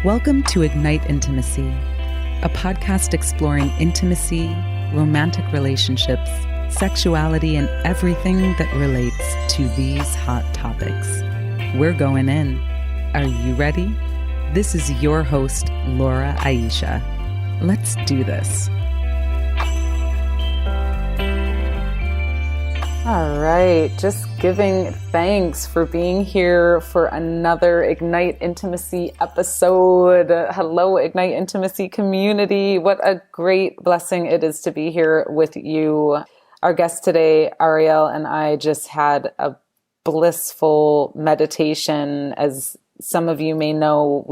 Welcome to Ignite Intimacy, a podcast exploring intimacy, romantic relationships, sexuality, and everything that relates to these hot topics. We're going in. Are you ready? This is your host, Laura Aisha. Let's do this. All right, just giving thanks for being here for another Ignite Intimacy episode. Hello, Ignite Intimacy community. What a great blessing it is to be here with you. Our guest today, Ariel, and I just had a blissful meditation. As some of you may know,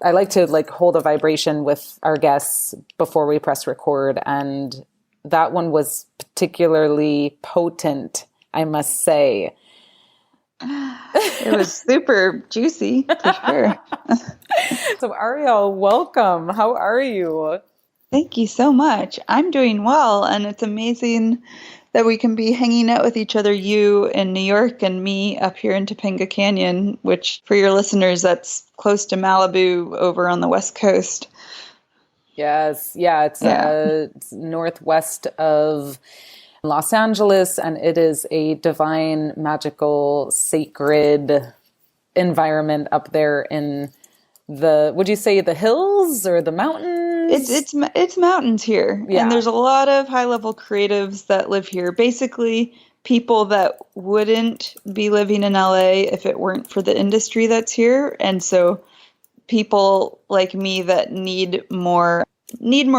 I like to hold a vibration with our guests before we press record, and that one was particularly potent, I must say. It was super juicy, for sure. So Ariel, welcome. How are you? Thank you so much. I'm doing well, and it's amazing that we can be hanging out with each other, you in New York and me up here in Topanga Canyon, which for your listeners, that's close to Malibu over on the West Coast. Yes. Yeah. It's northwest of Los Angeles, and it is a divine, magical, sacred environment up there in would you say the hills or the mountains? It's mountains here. Yeah. And there's a lot of high-level creatives that live here. Basically, people that wouldn't be living in LA if it weren't for the industry that's here. And so people like me that need more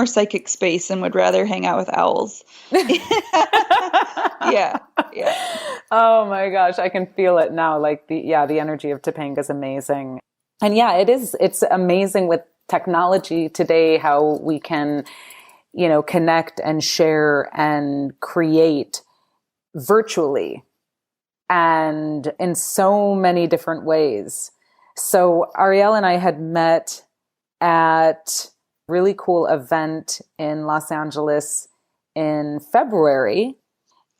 psychic space and would rather hang out with owls. Yeah. Oh my gosh, I can feel it now. The energy of Topanga is amazing. And yeah, it's amazing with technology today how we can, connect and share and create virtually and in so many different ways. So Ariel and I had met at a really cool event in Los Angeles in February,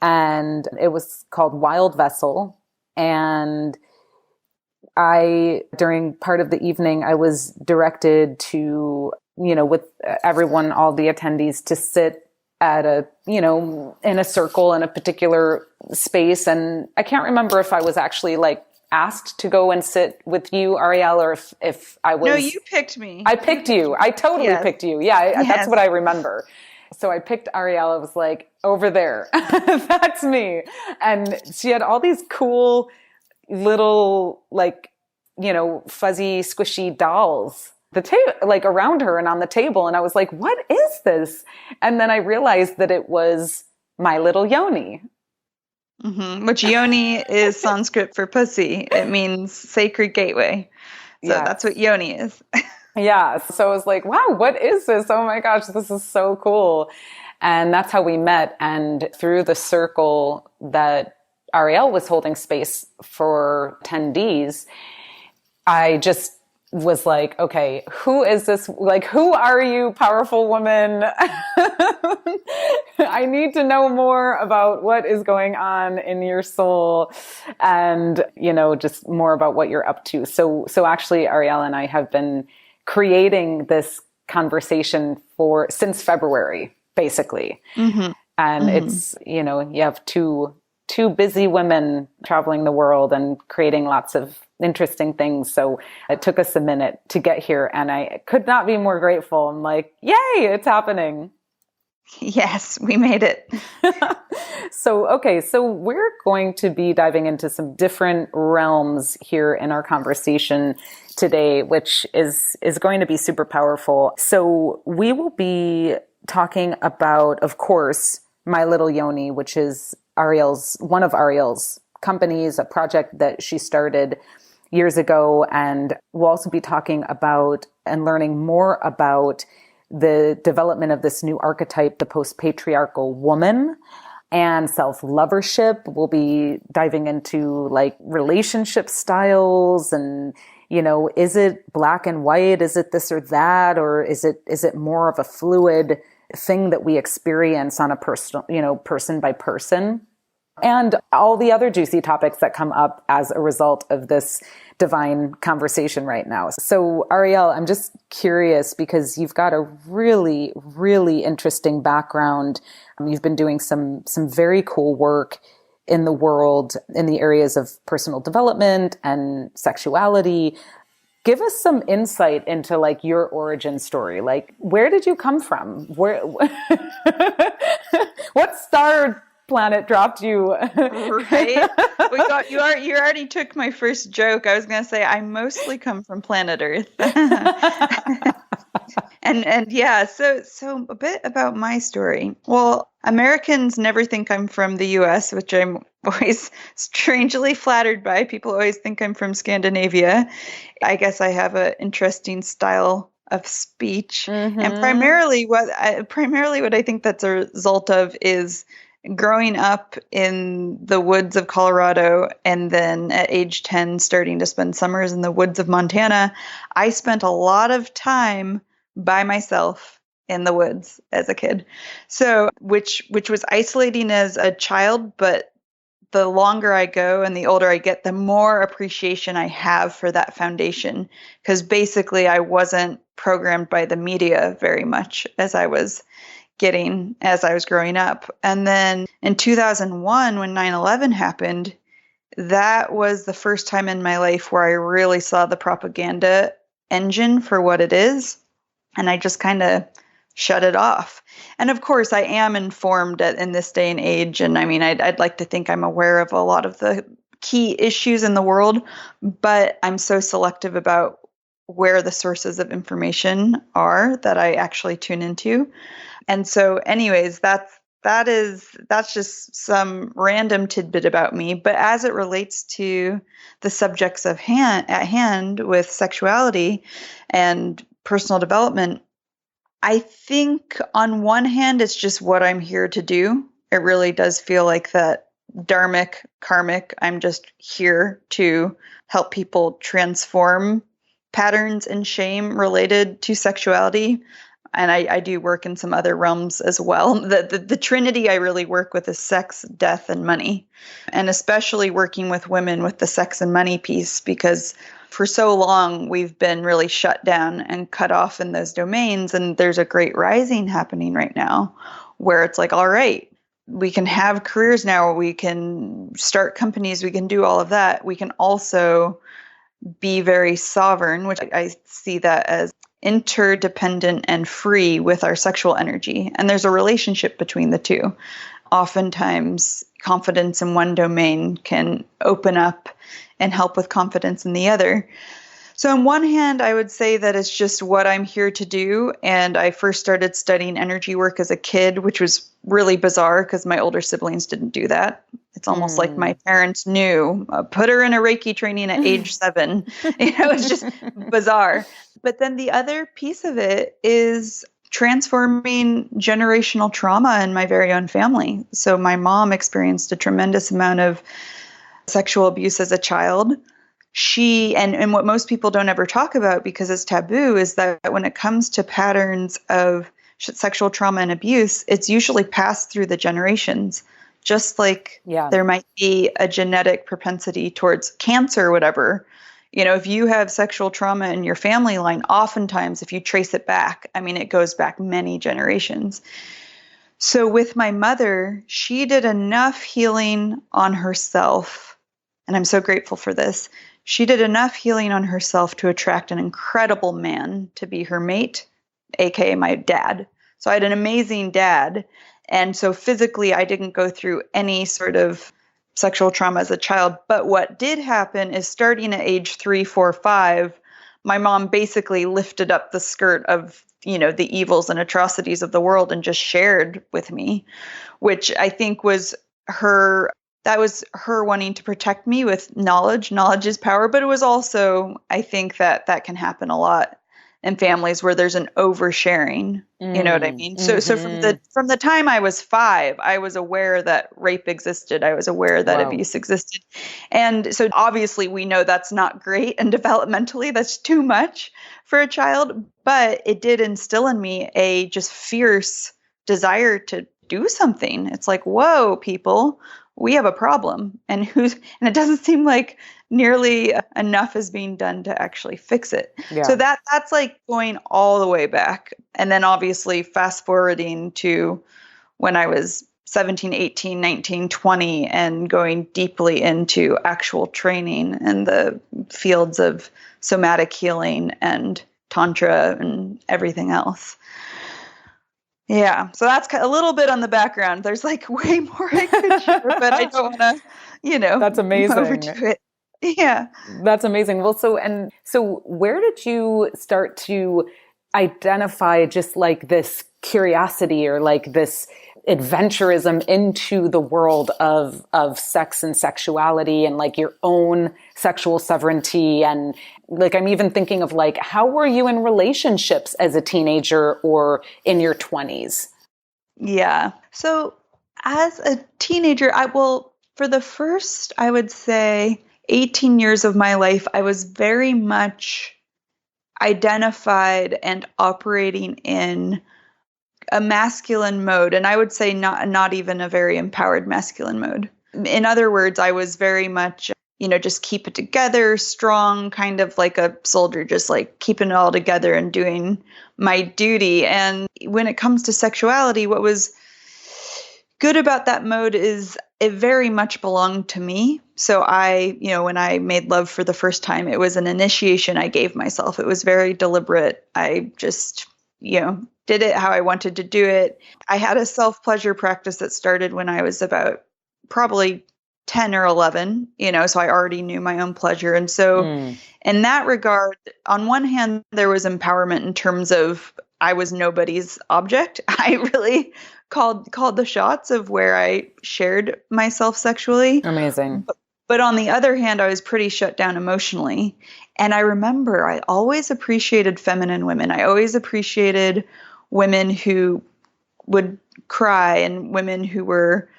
and it was called Wild Vessel. And during part of the evening, I was directed to, with everyone, all the attendees, to sit at in a circle in a particular space. And I can't remember if I was actually asked to go and sit with you, Ariel, or if I was... No, you picked me. I picked you. I totally picked you. Yeah, Yes. That's what I remember. So I picked Ariel. I was like, over there. That's me. And she had all these cool little, fuzzy, squishy dolls around her and on the table. And I was like, what is this? And then I realized that it was my little Yoni. Mm-hmm. Which Yoni is Sanskrit for pussy. It means sacred gateway. So That's what Yoni is. Yeah. So I was like, wow, what is this? Oh my gosh, this is so cool. And that's how we met. And through the circle that Ariel was holding space for attendees, I just was like, okay, who is this? Who are you, powerful woman? I need to know more about what is going on in your soul and, just more about what you're up to. So actually, Ariel and I have been creating this conversation since February, basically. Mm-hmm. And it's, you have two busy women traveling the world and creating lots of interesting things. So it took us a minute to get here, and I could not be more grateful. I'm like, yay, it's happening. Yes, we made it. So we're going to be diving into some different realms here in our conversation today, which is going to be super powerful. So we will be talking about, of course, My Little Yoni, which is one of Ariel's companies, a project that she started years ago. And we'll also be talking about and learning more about the development of this new archetype, the post-patriarchal woman, and self-lovership. We'll be diving into relationship styles and, is it black and white? Is it this or that? Or is it more of a fluid thing that we experience on a personal, person by person? And all the other juicy topics that come up as a result of this divine conversation right now. So, Ariel, I'm just curious because you've got a really, really interesting background. You've been doing some very cool work in the world in the areas of personal development and sexuality. Give us some insight into like your origin story. Like, where did you come from? What star planet dropped you? Right. You already took my first joke. I was going to say I mostly come from planet Earth. And yeah, so a bit about my story. Well, Americans never think I'm from the US, which I'm always strangely flattered by. People always think I'm from Scandinavia. I guess I have an interesting style of speech. And primarily what I think that's a result of is growing up in the woods of Colorado and then at age 10 starting to spend summers in the woods of Montana. I spent a lot of time by myself in the woods as a kid. So which was isolating as a child, but the longer I go and the older I get, the more appreciation I have for that foundation. Because basically I wasn't programmed by the media very much as I was growing up. And then in 2001, when 9/11 happened, that was the first time in my life where I really saw the propaganda engine for what it is. And I just kind of shut it off. And of course, I am informed in this day and age. And I mean, I'd like to think I'm aware of a lot of the key issues in the world, but I'm so selective about where the sources of information are that I actually tune into. And so anyways, that's just some random tidbit about me. But as it relates to the subjects at hand with sexuality and personal development, I think on one hand, it's just what I'm here to do. It really does feel like that dharmic, karmic. I'm just here to help people transform patterns and shame related to sexuality. And I do work in some other realms as well. The trinity I really work with is sex, death, and money. And especially working with women with the sex and money piece, because for so long we've been really shut down and cut off in those domains. And there's a great rising happening right now where it's like, all right, we can have careers now, we can start companies, we can do all of that. We can also be very sovereign, which I see that as interdependent and free with our sexual energy. And there's a relationship between the two. Oftentimes, confidence in one domain can open up and help with confidence in the other. So on one hand, I would say that it's just what I'm here to do. And I first started studying energy work as a kid, which was really bizarre because my older siblings didn't do that. It's almost like my parents knew, put her in a Reiki training at age 7. It's just bizarre. But then the other piece of it is transforming generational trauma in my very own family. So my mom experienced a tremendous amount of sexual abuse as a child. She, and what most people don't ever talk about because it's taboo, is that when it comes to patterns of sexual trauma and abuse, it's usually passed through the generations. Just like there might be a genetic propensity towards cancer or whatever. If you have sexual trauma in your family line, oftentimes if you trace it back, it goes back many generations. So with my mother, she did enough healing on herself, and I'm so grateful for this. She did enough healing on herself to attract an incredible man to be her mate, aka my dad. So I had an amazing dad. And so physically, I didn't go through any sort of sexual trauma as a child. But what did happen is starting at age 3, 4, 5, my mom basically lifted up the skirt of, the evils and atrocities of the world and just shared with me, which I think was her wanting to protect me with knowledge. Knowledge is power, but it was also, I think that can happen a lot in families where there's an oversharing. You know what I mean? So from the time I was 5, I was aware that rape existed. I was aware that Wow. abuse existed. And so obviously we know that's not great, and developmentally that's too much for a child, but it did instill in me a just fierce desire to do something. It's like, whoa, people, we have a problem, and it doesn't seem like nearly enough is being done to actually fix it. So Yeah. that's like going all the way back. And then obviously fast forwarding to when I was 17, 18, 19, 20, and going deeply into actual training in the fields of somatic healing and tantra and everything else. Yeah, so that's a little bit on the background. There's like way more I could share, but I don't want to, That's amazing. overdo it. Yeah. That's amazing. Well, so where did you start to identify just like this curiosity or like this adventurism into the world of sex and sexuality and like your own sexual sovereignty? And like, I'm even thinking of like, how were you in relationships as a teenager or in your 20s? Yeah. So as a teenager, for the first, I would say 18 years of my life, I was very much identified and operating in a masculine mode. And I would say not even a very empowered masculine mode. In other words, I was very much, just keep it together, strong, kind of like a soldier, just like keeping it all together and doing my duty. And when it comes to sexuality, what was good about that mode is it very much belonged to me. So when I made love for the first time, it was an initiation I gave myself. It was very deliberate. I just, did it how I wanted to do it. I had a self-pleasure practice that started when I was about probably 10 or 11, so I already knew my own pleasure. And so in that regard, on one hand, there was empowerment in terms of I was nobody's object. I really called the shots of where I shared myself sexually. Amazing. But on the other hand, I was pretty shut down emotionally. And I remember I always appreciated feminine women. I always appreciated women who would cry and women who were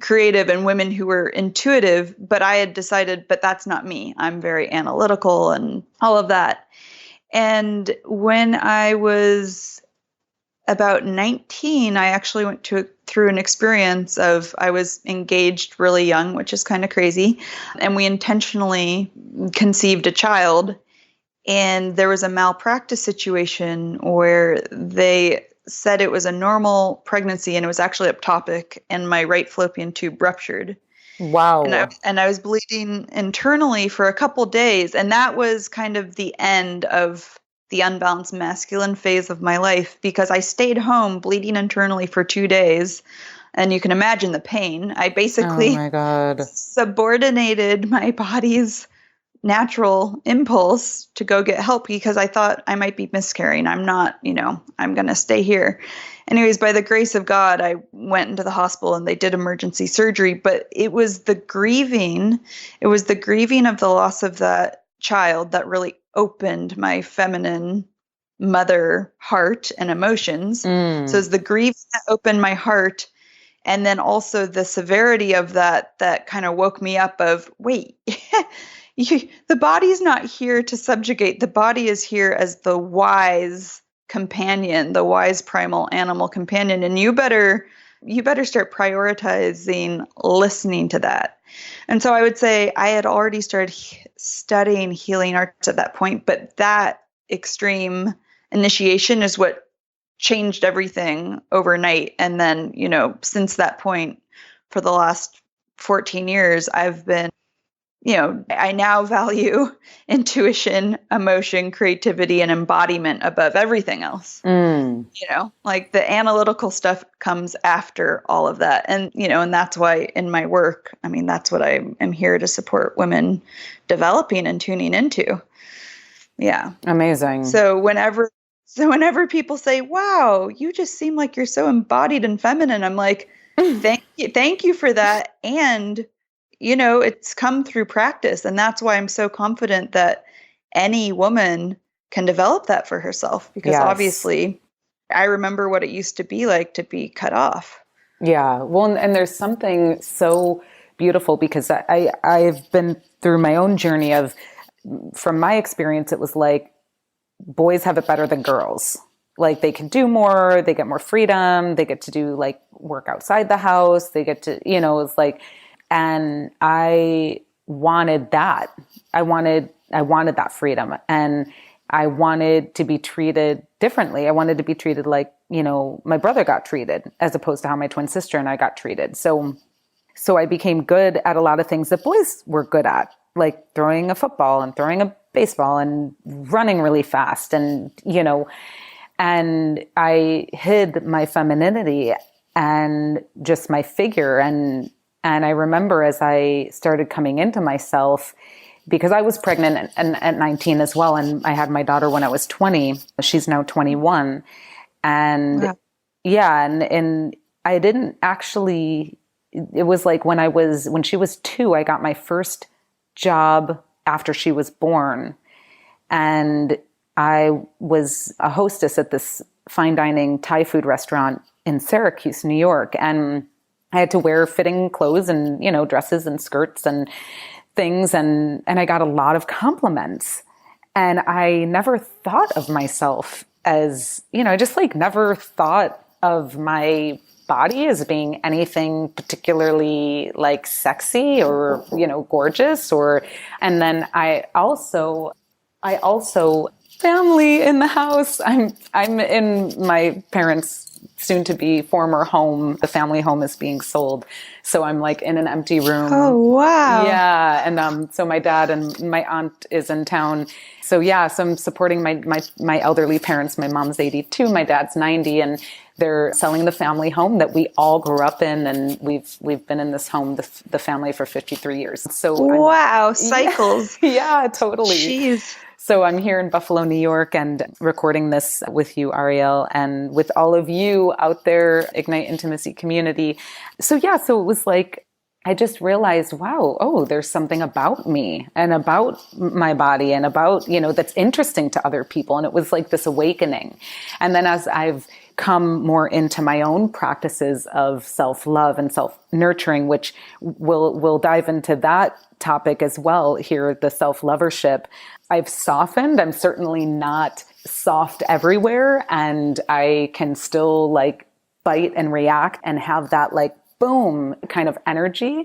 creative and women who were intuitive. But I had decided, but that's not me. I'm very analytical and all of that. And when I was about 19, I actually went through an experience of I was engaged really young, which is kind of crazy. And we intentionally conceived a child. And there was a malpractice situation where they said it was a normal pregnancy and it was actually ectopic, and my right fallopian tube ruptured. Wow. And I was bleeding internally for a couple days. And that was kind of the end of the unbalanced masculine phase of my life, because I stayed home bleeding internally for 2 days. And you can imagine the pain. I basically oh my God. subordinated my body's natural impulse to go get help because I thought I might be miscarrying. I'm not, I'm going to stay here. Anyways, by the grace of God, I went into the hospital and they did emergency surgery, but it was the grieving of the loss of that child that really opened my feminine mother heart and emotions. So it's the grief that opened my heart. And then also the severity of that kind of woke me up of, wait, the body's not here to subjugate. The body is here as the wise companion, the wise primal animal companion. And you better start prioritizing listening to that. And so I would say I had already started studying healing arts at that point, but that extreme initiation is what changed everything overnight. And then, since that point, for the last 14 years, I've been, I now value intuition, emotion, creativity, and embodiment above everything else. Like the analytical stuff comes after all of that. And, and that's why in my work, that's what I am here to support women developing and tuning into. Yeah. Amazing. So whenever people say, wow, you just seem like you're so embodied and feminine, I'm like, thank you for that. And, it's come through practice. And that's why I'm so confident that any woman can develop that for herself, because Yes. obviously I remember what it used to be like to be cut off. Yeah. Well, and there's something so beautiful because I've been through my own journey of, from my experience, it was like boys have it better than girls. Like they can do more, they get more freedom, they get to do like work outside the house, they get to, it's like, and I wanted that. I wanted that freedom, and I wanted to be treated differently. I wanted to be treated like, my brother got treated, as opposed to how my twin sister and I got treated. So I became good at a lot of things that boys were good at, like throwing a football and throwing a baseball and running really fast. And I hid my femininity and just my figure. And I remember as I started coming into myself, because I was pregnant at 19 as well. And I had my daughter when I was 20. She's now 21. And Wow. yeah, and I didn't actually, it was like when she was 2, I got my first job after she was born. And I was a hostess at this fine dining Thai food restaurant in Syracuse, New York. And I had to wear fitting clothes and, dresses and skirts and things. And I got a lot of compliments. And I never thought of myself as, I just like never thought of my body as being anything particularly like sexy or, gorgeous and then I also family in the house. I'm in my parents' soon to be former home. The family home is being sold. So I'm like in an empty room. Oh, wow. Yeah. And so my dad and my aunt is in town. So yeah, so I'm supporting my elderly parents. My mom's 82, my dad's 90, and they're selling the family home that we all grew up in, and we've been in this home, the family, for 53 years. So wow, cycles. Yeah, totally. Jeez. So I'm here in Buffalo, New York, and recording this with you, Ariel, and with all of you out there, Ignite Intimacy community. So yeah, so it was like, I just realized, wow, oh, there's something about me and about my body and about, that's interesting to other people. And it was like this awakening. And then as I've come more into my own practices of self-love and self-nurturing, which we'll dive into that topic as well here, the self-lovership, I've softened. I'm certainly not soft everywhere, and I can still like bite and react and have that like boom kind of energy.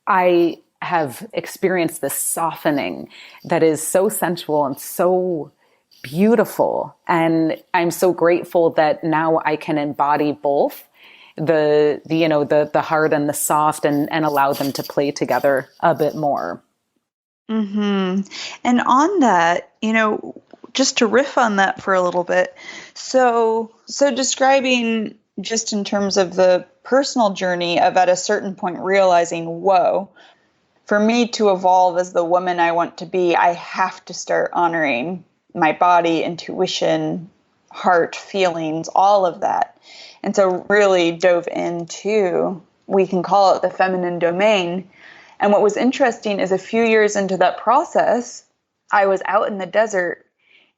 I have experienced this softening that is so sensual and so beautiful. And I'm so grateful that now I can embody both the hard and the soft, and allow them to play together a bit more. Mm-hmm. And on that, just to riff on that for a little bit. So describing just in terms of the personal journey of at a certain point realizing, whoa, for me to evolve as the woman I want to be, I have to start honoring my body, intuition, heart, feelings, all of that. And so really dove into, we can call it the feminine domain. And what was interesting is a few years into that process, I was out in the desert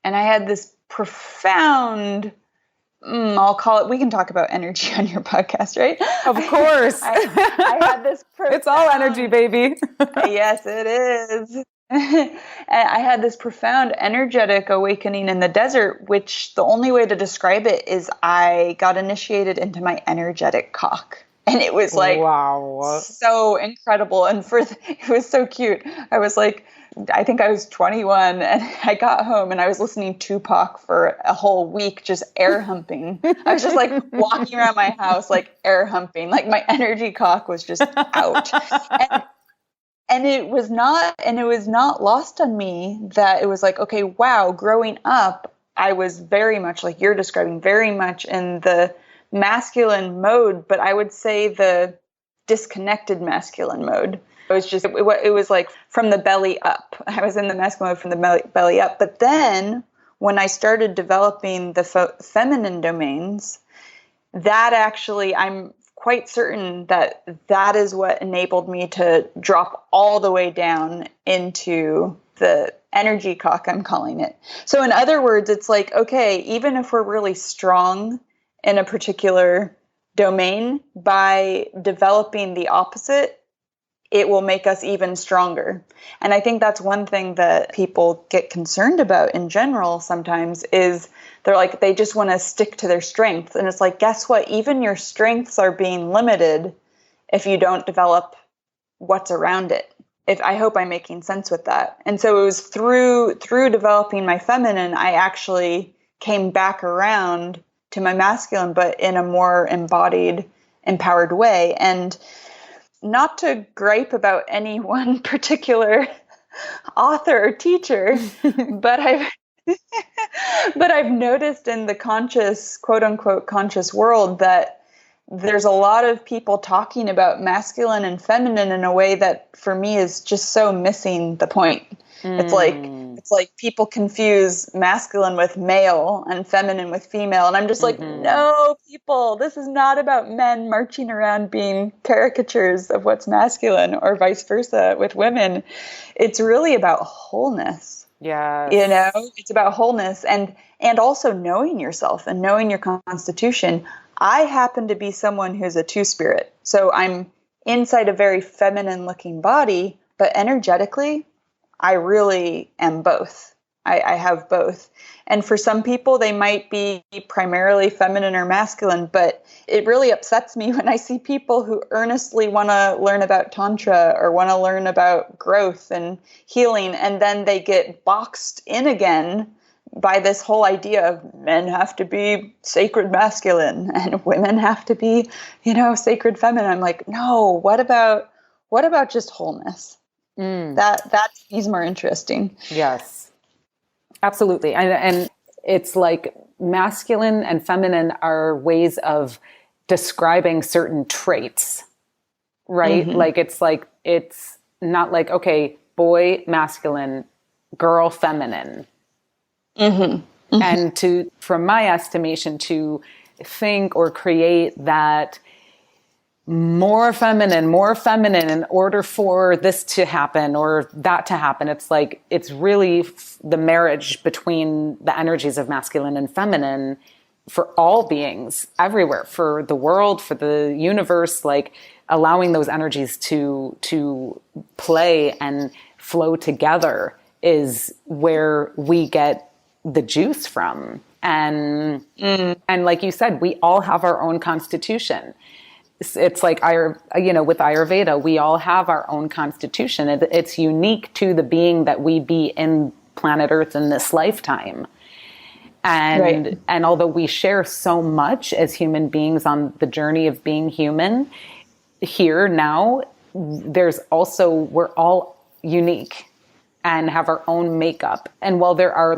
and I had this profound, I'll call it, we can talk about energy on your podcast, right? Of course. I had this profound, it's all energy, baby. Yes, it is. And I had this profound energetic awakening in the desert, which the only way to describe it is I got initiated into my energetic cock. And it was like, wow, so incredible. And it was so cute. I was like, I think I was 21 and I got home and I was listening to Tupac for a whole week, just air humping. I was just like walking around my house, like air humping, like my energy cock was just out. And it was not lost on me that it was like, okay, wow, growing up, I was very much like you're describing, very much in the masculine mode, but I would say the disconnected masculine mode. It was like from the belly up. I was in the masculine mode from the belly up. But then when I started developing the feminine domains, that actually, I'm quite certain that is what enabled me to drop all the way down into the energy cock, I'm calling it. So in other words, it's like, okay, even if we're really strong in a particular domain, by developing the opposite, it will make us even stronger. And I think that's one thing that people get concerned about in general sometimes is they're like, they just want to stick to their strength. And it's like, guess what? Even your strengths are being limited if you don't develop what's around it. If I hope I'm making sense with that. And so it was through developing my feminine, I actually came back around to my masculine, but in a more embodied, empowered way. And not to gripe about any one particular author or teacher, but I've noticed in the conscious, quote unquote, conscious world that there's a lot of people talking about masculine and feminine in a way that for me is just so missing the point. It's like people confuse masculine with male and feminine with female. And I'm just like, no, people, this is not about men marching around being caricatures of what's masculine or vice versa with women. It's really about wholeness. Yeah. You know, it's about wholeness and also knowing yourself and knowing your constitution. I happen to be someone who's a two-spirit. So I'm inside a very feminine looking body, but energetically, I really am both. I have both. And for some people, they might be primarily feminine or masculine, but it really upsets me when I see people who earnestly want to learn about Tantra or want to learn about growth and healing, and then they get boxed in again by this whole idea of men have to be sacred masculine and women have to be, sacred feminine. I'm like, no, what about just wholeness? That is more interesting. Yes, absolutely. And it's like masculine and feminine are ways of describing certain traits, right? Mm-hmm. It's not like, okay, boy, masculine, girl, feminine. Mm-hmm. Mm-hmm. And from my estimation, to think or create that more feminine in order for this to happen or that to happen. It's like, it's really the marriage between the energies of masculine and feminine for all beings everywhere, for the world, for the universe, like allowing those energies to play and flow together is where we get the juice from. And like you said, we all have our own constitution. It's like, with Ayurveda, we all have our own constitution. It's unique to the being that we be in planet Earth in this lifetime. And although we share so much as human beings on the journey of being human here now, we're all unique and have our own makeup. And while there are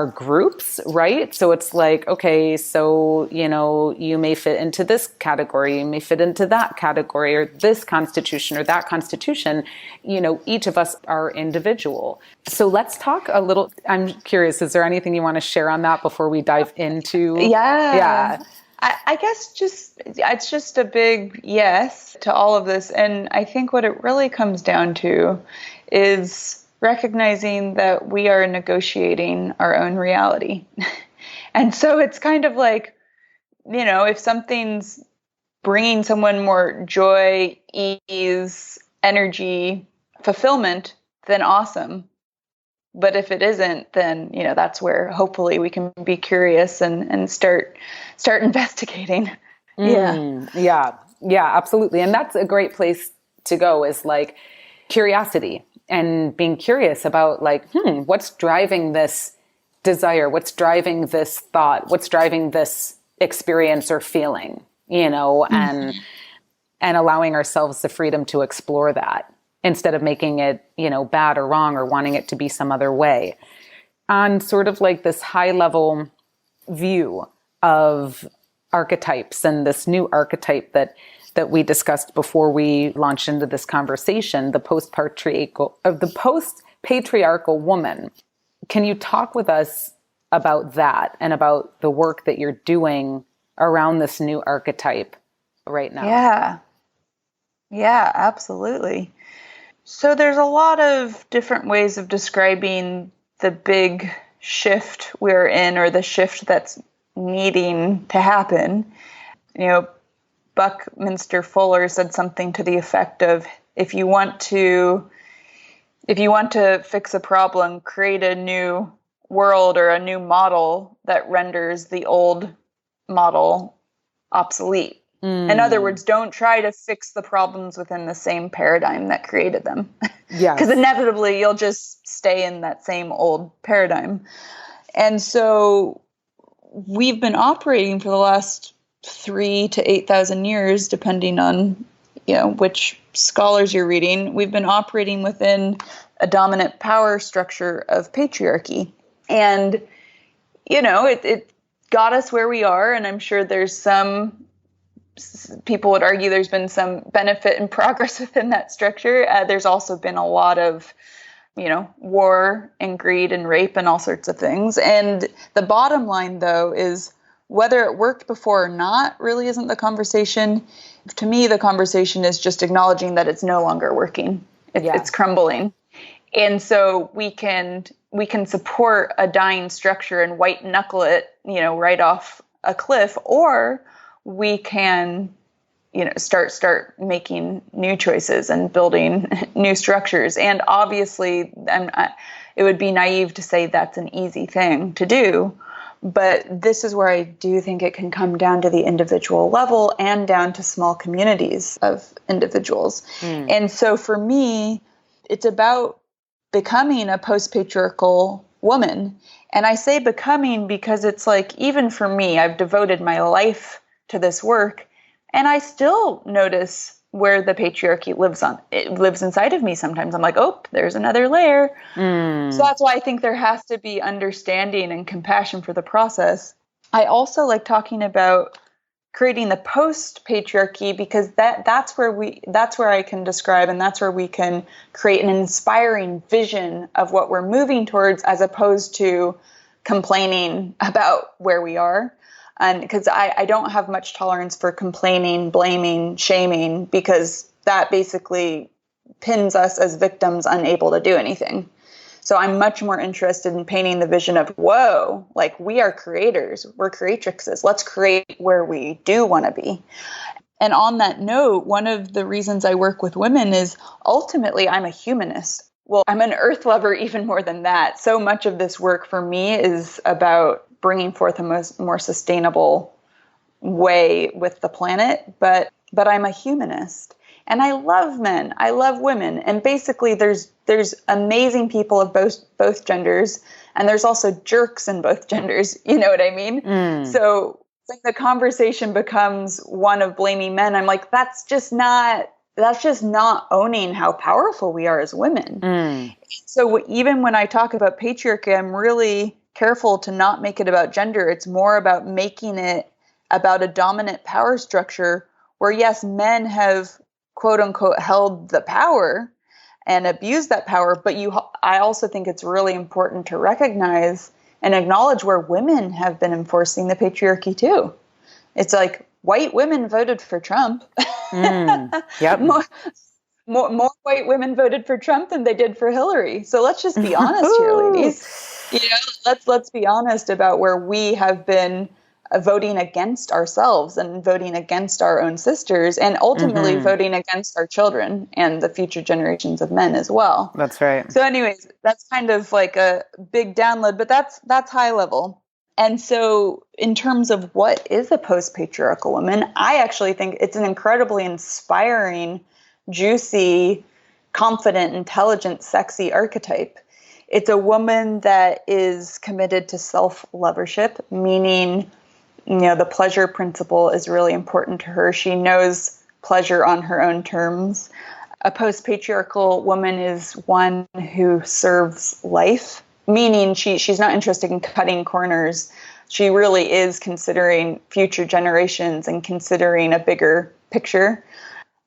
groups, right? So it's like, okay, so, you may fit into this category, you may fit into that category, or this constitution or that constitution, each of us are individual. So let's talk a little, I'm curious, is there anything you want to share on that before we dive into? Yeah. I guess it's just a big yes to all of this. And I think what it really comes down to is recognizing that we are negotiating our own reality. And so it's kind of like, if something's bringing someone more joy, ease, energy, fulfillment, then awesome. But if it isn't, then, that's where hopefully we can be curious and start investigating. Yeah, absolutely. And that's a great place to go, is like curiosity. And being curious about what's driving this desire? What's driving this thought? What's driving this experience or feeling, and allowing ourselves the freedom to explore that instead of making it, bad or wrong or wanting it to be some other way. On sort of like this high level view of archetypes and this new archetype that we discussed before we launched into this conversation, the post-patriarchal woman. Can you talk with us about that and about the work that you're doing around this new archetype right now? Yeah, absolutely. So there's a lot of different ways of describing the big shift we're in, or the shift that's needing to happen. You know, Buckminster Fuller said something to the effect of, if you want to fix a problem, create a new world or a new model that renders the old model obsolete. In other words, don't try to fix the problems within the same paradigm that created them. Yes. Because inevitably you'll just stay in that same old paradigm. And so we've been operating for the last 3,000 to 8,000 years, depending on, which scholars you're reading. We've been operating within a dominant power structure of patriarchy. And, it got us where we are. And I'm sure people would argue there's been some benefit and progress within that structure. There's also been a lot of, war and greed and rape and all sorts of things. And the bottom line, though, is whether it worked before or not really isn't the conversation. To me, the conversation is just acknowledging that it's no longer working. It's crumbling. And so we can support a dying structure and white knuckle it, right off a cliff, or we can, start making new choices and building new structures. And obviously, it would be naive to say that's an easy thing to do. But this is where I do think it can come down to the individual level and down to small communities of individuals. And so for me, it's about becoming a post-patriarchal woman. And I say becoming because it's like, even for me, I've devoted my life to this work, and I still notice where the patriarchy lives inside of me. Sometimes I'm like, oh, there's another layer. So that's why I think there has to be understanding and compassion for the process. I also like talking about creating the post-patriarchy, because that's where I can describe, and that's where we can create an inspiring vision of what we're moving towards, as opposed to complaining about where we are. And because I don't have much tolerance for complaining, blaming, shaming, because that basically pins us as victims unable to do anything. So I'm much more interested in painting the vision of, whoa, like, we are creators, we're creatrixes. Let's create where we do want to be. And on that note, one of the reasons I work with women is ultimately I'm a humanist. Well, I'm an earth lover even more than that. So much of this work for me is about bringing forth a more sustainable way with the planet. But I'm a humanist. And I love men. I love women. And basically there's amazing people of both genders. And there's also jerks in both genders. You know what I mean? So when the conversation becomes one of blaming men, I'm like, that's just not owning how powerful we are as women. So even when I talk about patriarchy, I'm really careful to not make it about gender. It's more about making it about a dominant power structure where, yes, men have, quote unquote, held the power and abused that power. But I also think it's really important to recognize and acknowledge where women have been enforcing the patriarchy too. It's like, white women voted for Trump. Yep. More white women voted for Trump than they did for Hillary. So let's just be honest here, ladies. Let's be honest about where we have been voting against ourselves and voting against our own sisters, and ultimately voting against our children and the future generations of men as well. That's right. So anyways, that's kind of like a big download, but that's high level. And so in terms of what is a post-patriarchal woman, I actually think it's an incredibly inspiring, juicy, confident, intelligent, sexy archetype. It's a woman that is committed to self-lovership, meaning, the pleasure principle is really important to her. She knows pleasure on her own terms. A post-patriarchal woman is one who serves life, meaning she's not interested in cutting corners. She really is considering future generations and considering a bigger picture.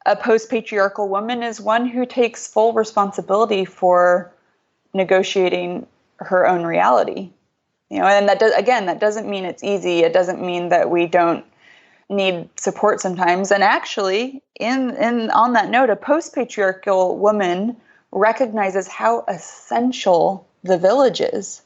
A post-patriarchal woman is one who takes full responsibility for negotiating her own reality. And that doesn't mean it's easy. It doesn't mean that we don't need support sometimes. And actually, on that note, a post-patriarchal woman recognizes how essential the village is.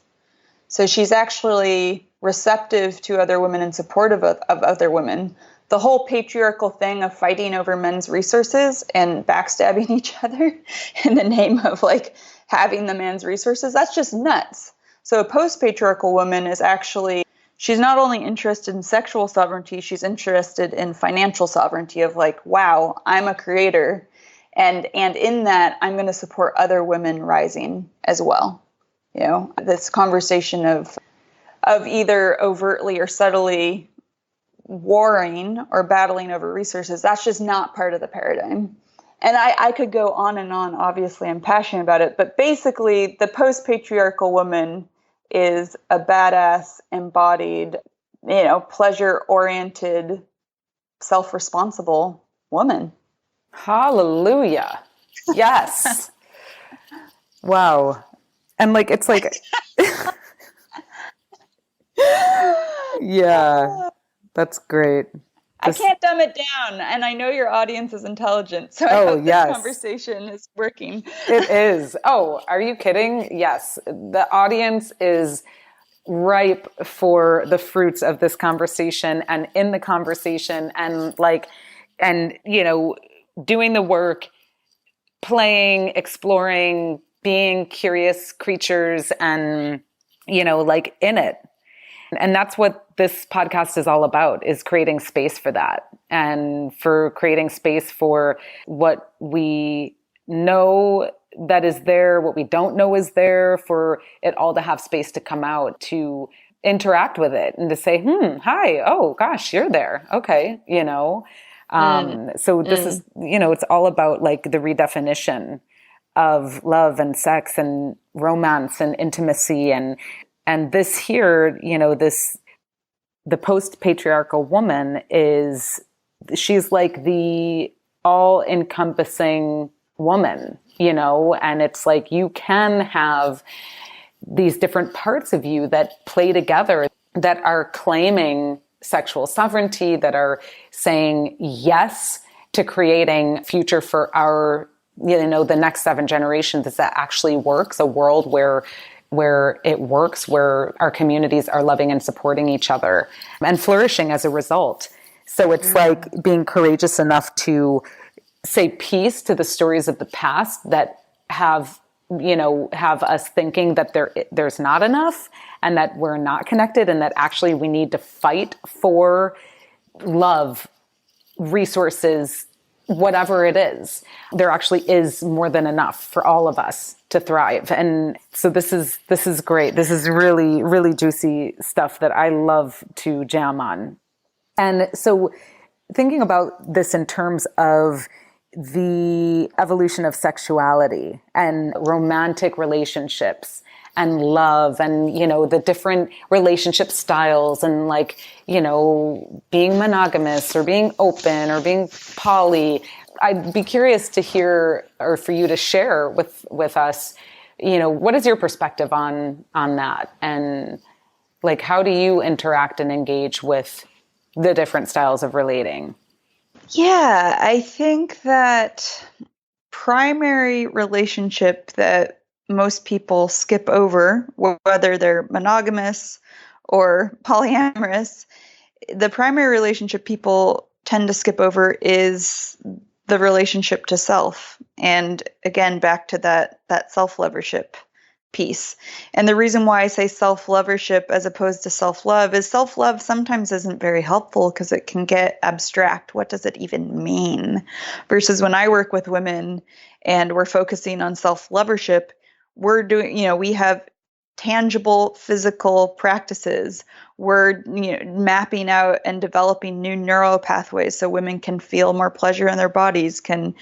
So she's actually receptive to other women and supportive of other women. The whole patriarchal thing of fighting over men's resources and backstabbing each other in the name of like having the man's resources, that's just nuts. So a post-patriarchal woman is actually, she's not only interested in sexual sovereignty, she's interested in financial sovereignty of like, wow, I'm a creator. And in that, I'm going to support other women rising as well. You know, this conversation of either overtly or subtly warring or battling over resources, that's just not part of the paradigm. And I could go on and on. Obviously, I'm passionate about it. But basically, the post-patriarchal woman is a badass, embodied, you know, pleasure-oriented, self-responsible woman. Hallelujah. Yes. Wow. And like, it's like, yeah, that's great. I can't dumb it down. And I know your audience is intelligent. So I hope this conversation is working. It is. Oh, are you kidding? Yes. The audience is ripe for the fruits of this conversation and in the conversation and like, and, you know, doing the work, playing, exploring, being curious creatures and, you know, like in it. And that's what this podcast is all about, is creating space for that and for creating space for what we know that is there, what we don't know is there, for it all to have space to come out, to interact with it and to say, hi, oh gosh, you're there. Okay. You know, so this is, you know, it's all about like the redefinition of love and sex and romance and intimacy and this here, you know, the post-patriarchal woman she's like the all-encompassing woman, you know, and it's like you can have these different parts of you that play together, that are claiming sexual sovereignty, that are saying yes to creating future for our, you know, the next 7 generations that actually works, a world where it works, where our communities are loving and supporting each other and flourishing as a result. So it's like being courageous enough to say peace to the stories of the past that have us thinking that there's not enough and that we're not connected and that actually we need to fight for love, resources, whatever it is. There actually is more than enough for all of us to thrive. And so this is great. This is really, really juicy stuff that I love to jam on. And so thinking about this in terms of the evolution of sexuality and romantic relationships and love and, you know, the different relationship styles and like, you know, being monogamous or being open or being poly. I'd be curious to hear, or for you to share with us, you know, what is your perspective on that? And like, how do you interact and engage with the different styles of relating? Yeah, I think that primary relationship that most people skip over, whether they're monogamous or polyamorous, the primary relationship people tend to skip over is the relationship to self. And again, back to that self-lovership piece. And the reason why I say self-lovership as opposed to self-love is self-love sometimes isn't very helpful because it can get abstract. What does it even mean? Versus when I work with women and we're focusing on self-lovership, we're doing, you know, we have tangible physical practices. We're, you know, mapping out and developing new neural pathways so women can feel more pleasure in their bodies, can,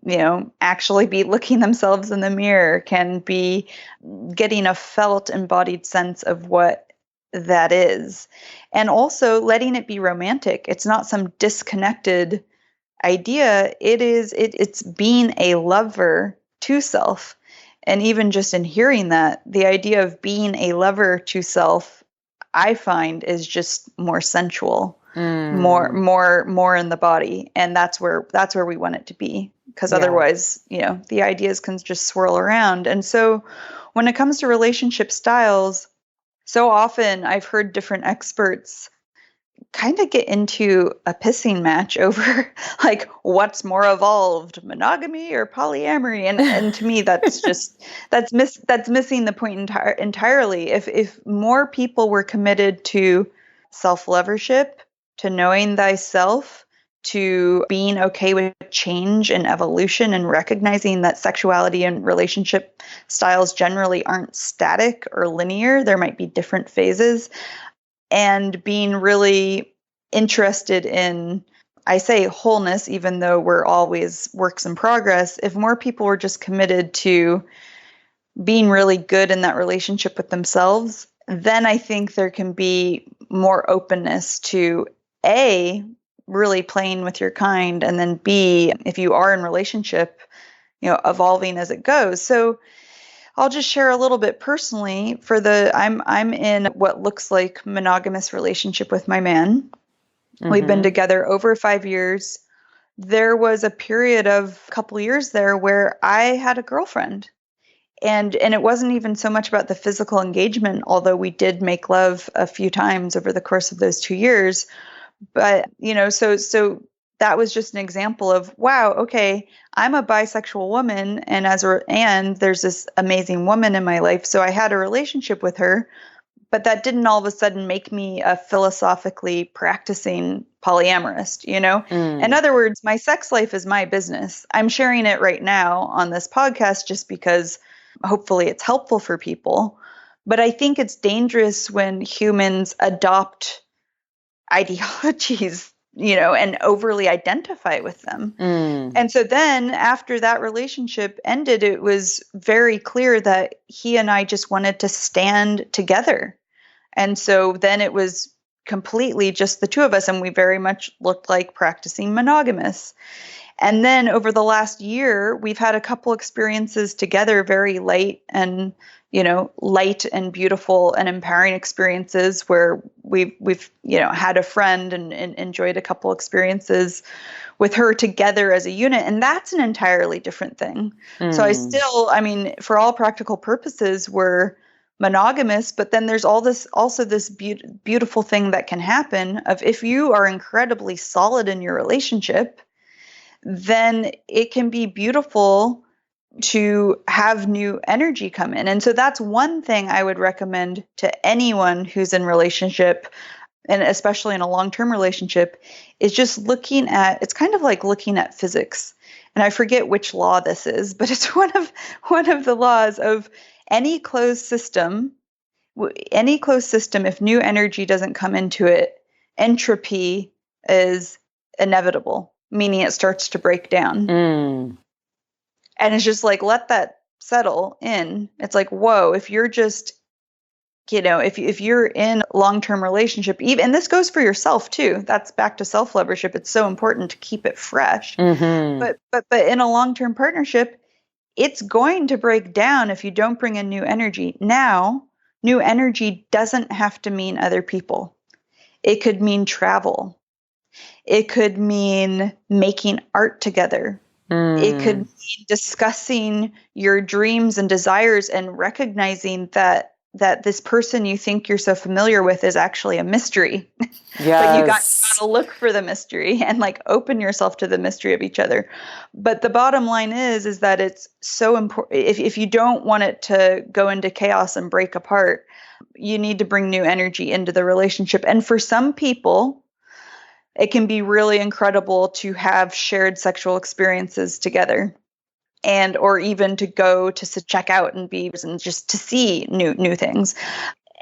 you know, actually be looking themselves in the mirror, can be getting a felt embodied sense of what that is. And also letting it be romantic. It's not some disconnected idea. It's being a lover to self. And even just in hearing that, the idea of being a lover to self, I find is just more sensual, more in the body. And that's where we want it to be. because Yeah. otherwise, the ideas can just swirl around. And so when it comes to relationship styles, so often I've heard different experts kind of get into a pissing match over like what's more evolved, monogamy or polyamory, and to me that's missing the point entirely. If more people were committed to self-lovership, to knowing thyself, to being okay with change and evolution, and recognizing that sexuality and relationship styles generally aren't static or linear, there might be different phases, and being really interested in, I say wholeness, even though we're always works in progress. If more people were just committed to being really good in that relationship with themselves, then I think there can be more openness to A, really playing with your kind, and then B, if you are in relationship, evolving as it goes. So I'll just share a little bit personally. I'm in what looks like monogamous relationship with my man. We've been Mm-hmm. together over 5 years. There was a period of a couple years there where I had a girlfriend. And it wasn't even so much about the physical engagement, although we did make love a few times over the course of those 2 years. But, so that was just an example of, wow, okay, I'm a bisexual woman, and there's this amazing woman in my life. So I had a relationship with her, but that didn't all of a sudden make me a philosophically practicing polyamorist. In Mm. other words, my sex life is my business. I'm sharing it right now on this podcast just because hopefully it's helpful for people. But I think it's dangerous when humans adopt ideologies, and overly identify with them. Mm. And so then after that relationship ended, it was very clear that he and I just wanted to stand together. And so then it was completely just the two of us, and we very much looked like practicing monogamous. And then over the last year, we've had a couple experiences together, very light and beautiful and empowering experiences where we've had a friend and enjoyed a couple experiences with her together as a unit. And that's an entirely different thing. So Mm. I mean, for all practical purposes, we're monogamous, but then there's also this beautiful thing that can happen of, if you are incredibly solid in your relationship, then it can be beautiful to have new energy come in. And so that's one thing I would recommend to anyone who's in relationship, and especially in a long-term relationship, is just it's kind of like looking at physics. And I forget which law this is, but it's one of the laws of any closed system. Any closed system, if new energy doesn't come into it, entropy is inevitable, meaning it starts to break down. Mm. And it's just like, let that settle in. It's like, whoa, if you're just, if you're in long-term relationship, even, and this goes for yourself too, that's back to self-lovership. It's so important to keep it fresh. Mm-hmm. But in a long-term partnership, it's going to break down if you don't bring in new energy. Now, new energy doesn't have to mean other people. It could mean travel. It could mean making art together. It could Mm. mean discussing your dreams and desires and recognizing that this person you think you're so familiar with is actually a mystery. But you got Yes. to look for the mystery and like open yourself to the mystery of each other. But the bottom line is that it's so important. If you don't want it to go into chaos and break apart, you need to bring new energy into the relationship. And for some people, it can be really incredible to have shared sexual experiences together, and or even to go to check out and just to see new things.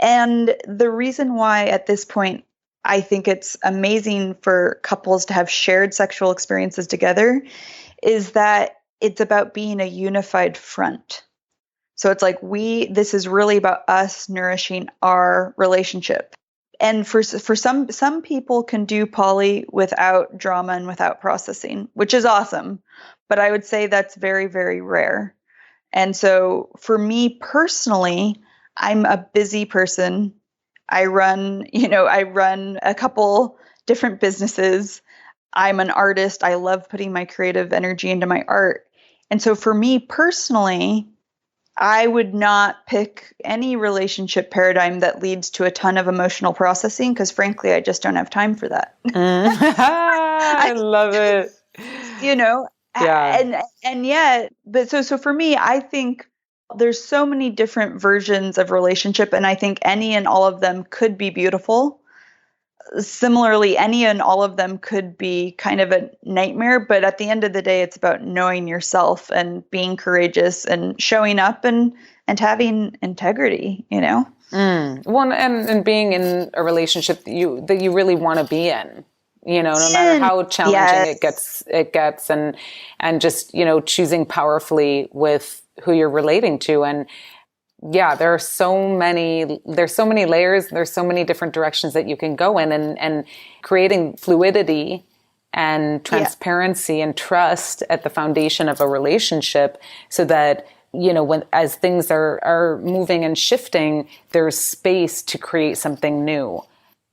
And the reason why at this point I think it's amazing for couples to have shared sexual experiences together is that it's about being a unified front. So it's like this is really about us nourishing our relationship. And for some people can do poly without drama and without processing, which is awesome. But I would say that's very, very rare. And so for me personally, I'm a busy person. I run a couple different businesses. I'm an artist. I love putting my creative energy into my art. And so for me personally, I would not pick any relationship paradigm that leads to a ton of emotional processing because frankly, I just don't have time for that. I I, love it. you know, Yeah. and yet, but so for me, I think there's so many different versions of relationship and I think any and all of them could be beautiful. Similarly, any and all of them could be kind of a nightmare, but at the end of the day, it's about knowing yourself and being courageous and showing up and having integrity, you know? Well, and being in a relationship that you really want to be in, no matter And how challenging it yes, gets, and just, choosing powerfully with who you're relating to. And yeah, there's so many layers, there's so many different directions that you can go in, and creating fluidity and yeah, transparency and trust at the foundation of a relationship so that, when as things are moving and shifting, there's space to create something new.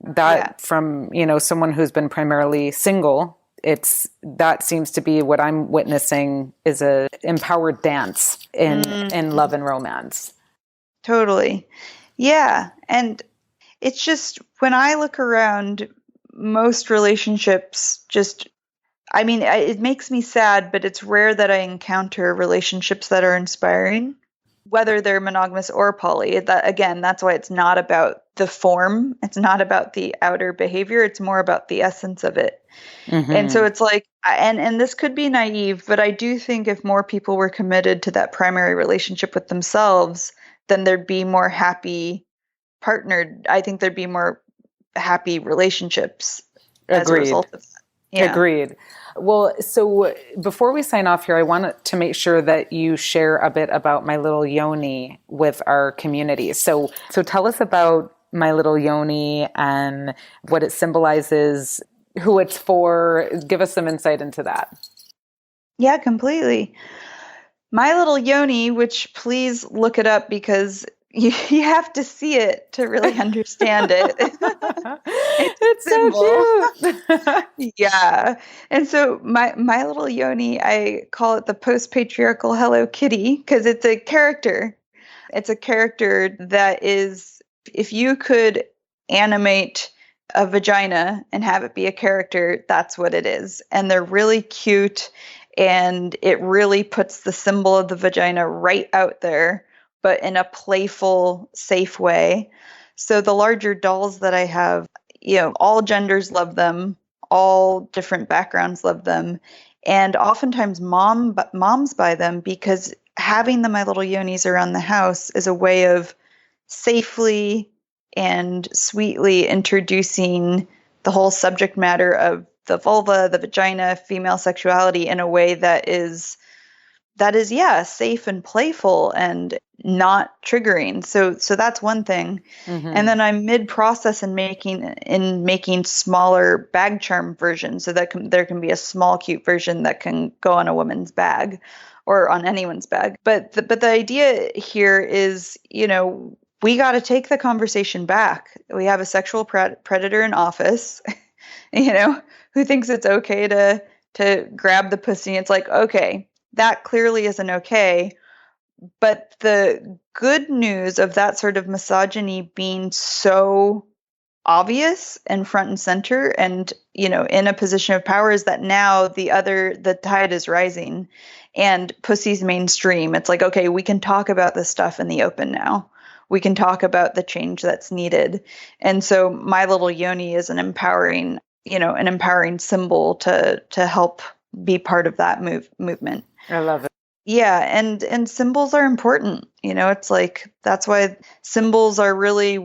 yeah. That from, someone who's been primarily single, that seems to be what I'm witnessing is a empowered dance in Mm, love and romance. totally. Yeah. And it's just when I look around, most relationships just, I mean, it makes me sad, but it's rare that I encounter relationships that are inspiring, whether they're monogamous or poly. That again, that's why it's not about the form. It's not about the outer behavior. It's more about the essence of it. And so Mm-hmm. it's like, and this could be naive, but I do think if more people were committed to that primary relationship with themselves, then there'd be more happy partnered. I think there'd be more happy relationships as a Agreed. result of that. Yeah. Agreed. Well, so before we sign off here, I want to make sure that you share a bit about My Little Yoni with our community. So tell us about My Little Yoni and what it symbolizes, who it's for. Give us some insight into that. Yeah, completely. My Little Yoni, which please look it up because you have to see it to really understand it. It's It's a so symbol. cute. Yeah. And so my little Yoni, I call it the post-patriarchal Hello Kitty because it's a character. It's a character that is, if you could animate a vagina and have it be a character, that's what it is. And they're really cute and it really puts the symbol of the vagina right out there, but in a playful, safe way. So the larger dolls that I have, all genders love them, all different backgrounds love them. And oftentimes moms buy them because having the My Little Yonis around the house is a way of safely and sweetly introducing the whole subject matter of the vulva, the vagina, female sexuality in a way that is yeah, safe and playful and not triggering. So that's one thing. And Hmm. then I'm mid process in making smaller bag charm versions so that there can be a small cute version that can go on a woman's bag or on anyone's bag. But the idea here is, we got to take the conversation back. We have a sexual predator in office, you know, who thinks it's okay to grab the pussy. It's like, okay, that clearly isn't okay. But the good news of that sort of misogyny being so obvious and front and center and, in a position of power is that now the tide is rising and pussy's mainstream. It's like, okay, we can talk about this stuff in the open now. We can talk about the change that's needed. And so My Little Yoni is an empowering symbol to help be part of that movement. I love it. Yeah, and symbols are important. It's like that's why symbols are really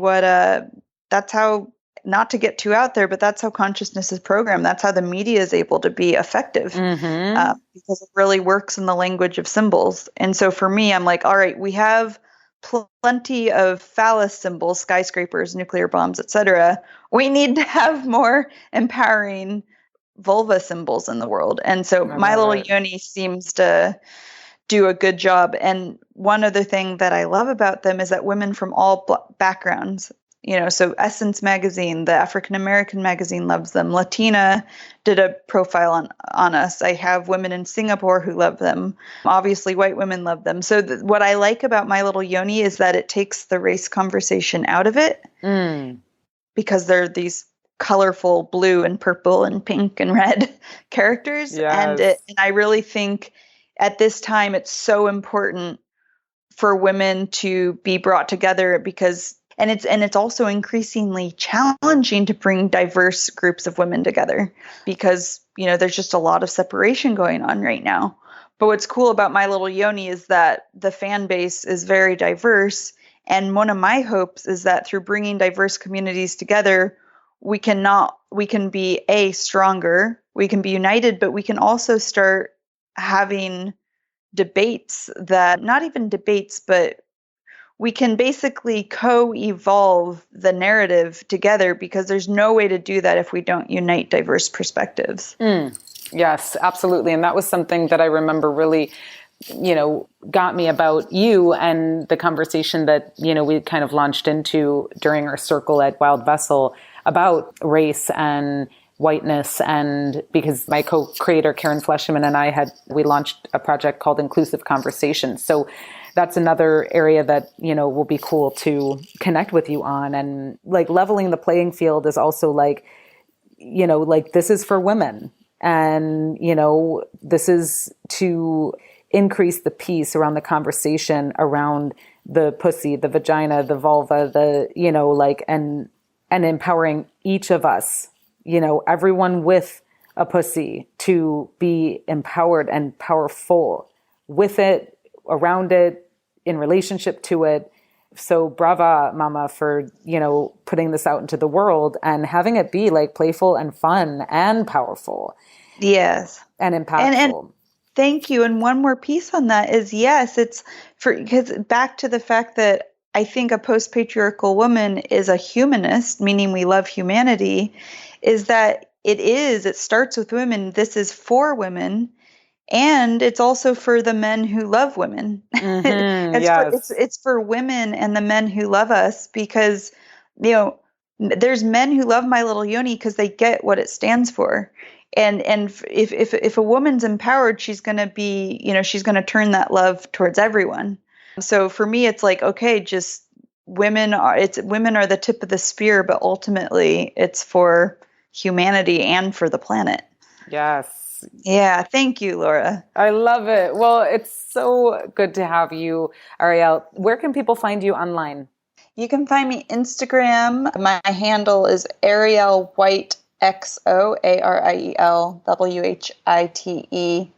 that's how, not to get too out there, but that's how consciousness is programmed. That's how the media is able to be effective, Hmm. because it really works in the language of symbols. And so for me, I'm like, all right, we have plenty of phallus symbols, skyscrapers, nuclear bombs, etc. We need to have more empowering vulva symbols in the world. And so I My love Little it. Yoni seems to do a good job. And one other thing that I love about them is that women from all backgrounds So Essence magazine, the African American magazine loves them. Latina did a profile on us. I have women in Singapore who love them. Obviously, white women love them. So what I like about My Little Yoni is that it takes the race conversation out of it because they're these colorful blue and purple and pink and red characters. Yes. And I really think at this time it's so important for women to be brought together because it's also increasingly challenging to bring diverse groups of women together because there's just a lot of separation going on right now. But what's cool about My Little Yoni is that the fan base is very diverse, and one of my hopes is that through bringing diverse communities together, we can be stronger, we can be united, but we can also start having debates that not even debates, but we can basically co-evolve the narrative together because there's no way to do that if we don't unite diverse perspectives. Yes, absolutely. And that was something that I remember really, got me about you and the conversation that, we kind of launched into during our circle at Wild Vessel about race and whiteness. And because my co-creator, Karen Fleshman, and we launched a project called Inclusive Conversations. So that's another area that, will be cool to connect with you on. And like leveling the playing field is also like, this is for women. And, this is to increase the peace around the conversation around the pussy, the vagina, the vulva, and empowering each of us, everyone with a pussy to be empowered and powerful with it, around it, in relationship to it. So brava, mama, for, putting this out into the world and having it be like playful and fun and powerful. Yes. And impactful. And thank you. And one more piece on that is, yes, because back to the fact that I think a post-patriarchal woman is a humanist, meaning we love humanity, is that it starts with women. This is for women. And it's also for the men who love women. It's for women and the men who love us because, there's men who love My Little Yoni because they get what it stands for. And if a woman's empowered, she's going to be, she's going to turn that love towards everyone. So for me, it's like, okay, just women are the tip of the spear, but ultimately it's for humanity and for the planet. Yes. Yeah. Thank you, Laura. I love it. Well, it's so good to have you, Ariel. Where can people find you online? You can find me Instagram. My handle is Ariel White XO, Ariel WHITEXO.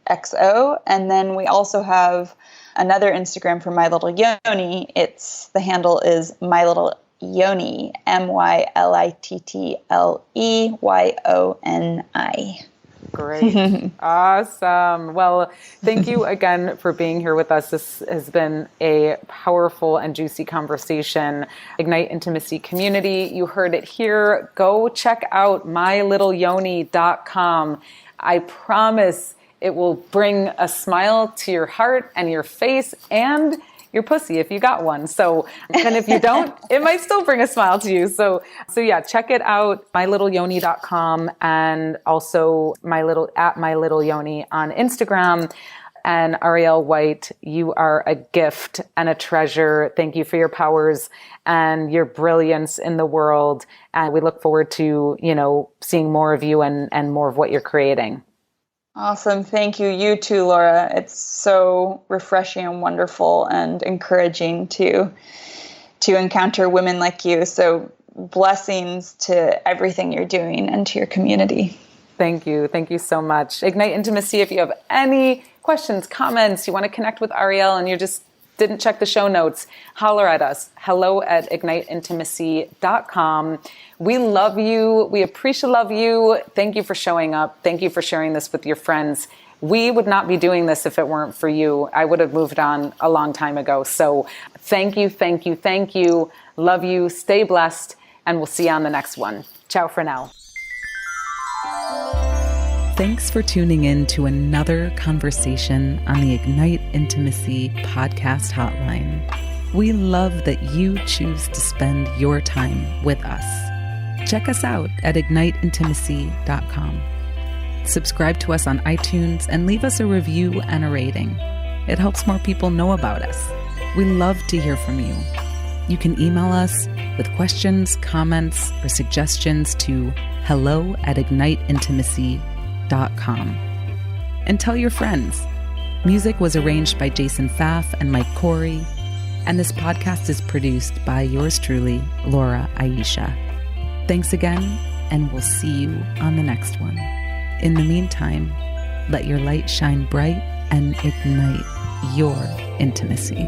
And then we also have another Instagram for My Little Yoni. The handle is My Little Yoni, MYLITTLEYONI. Great. Awesome. Well, thank you again for being here with us. This has been a powerful and juicy conversation. Ignite Intimacy Community. You heard it here. Go check out mylittleYoni.com. I promise it will bring a smile to your heart and your face and your pussy if you got one. So, and if you don't, it might still bring a smile to you. So yeah, check it out, mylittleYoni.com, and also mylittleYoni on Instagram. And Ariel White, you are a gift and a treasure. Thank you for your powers and your brilliance in the world. And we look forward to, seeing more of you and more of what you're creating. Awesome. Thank you. You too, Laura. It's so refreshing and wonderful and encouraging to encounter women like you. So blessings to everything you're doing and to your community. Thank you. Thank you so much. Ignite Intimacy. If you have any questions, comments, you want to connect with Ariel and you just didn't check the show notes, holler at us. hello@igniteintimacy.com. We love you. We love you. Thank you for showing up. Thank you for sharing this with your friends. We would not be doing this if it weren't for you. I would have moved on a long time ago. So thank you, thank you, thank you. Love you. Stay blessed. And we'll see you on the next one. Ciao for now. Thanks for tuning in to another conversation on the Ignite Intimacy podcast hotline. We love that you choose to spend your time with us. Check us out at igniteintimacy.com. Subscribe to us on iTunes and leave us a review and a rating. It helps more people know about us. We love to hear from you. You can email us with questions, comments, or suggestions to hello@igniteintimacy.com. And tell your friends. Music was arranged by Jason Pfaff and Mike Corey, and this podcast is produced by yours truly, Laura Aisha. Thanks again, and we'll see you on the next one. In the meantime, let your light shine bright and ignite your intimacy.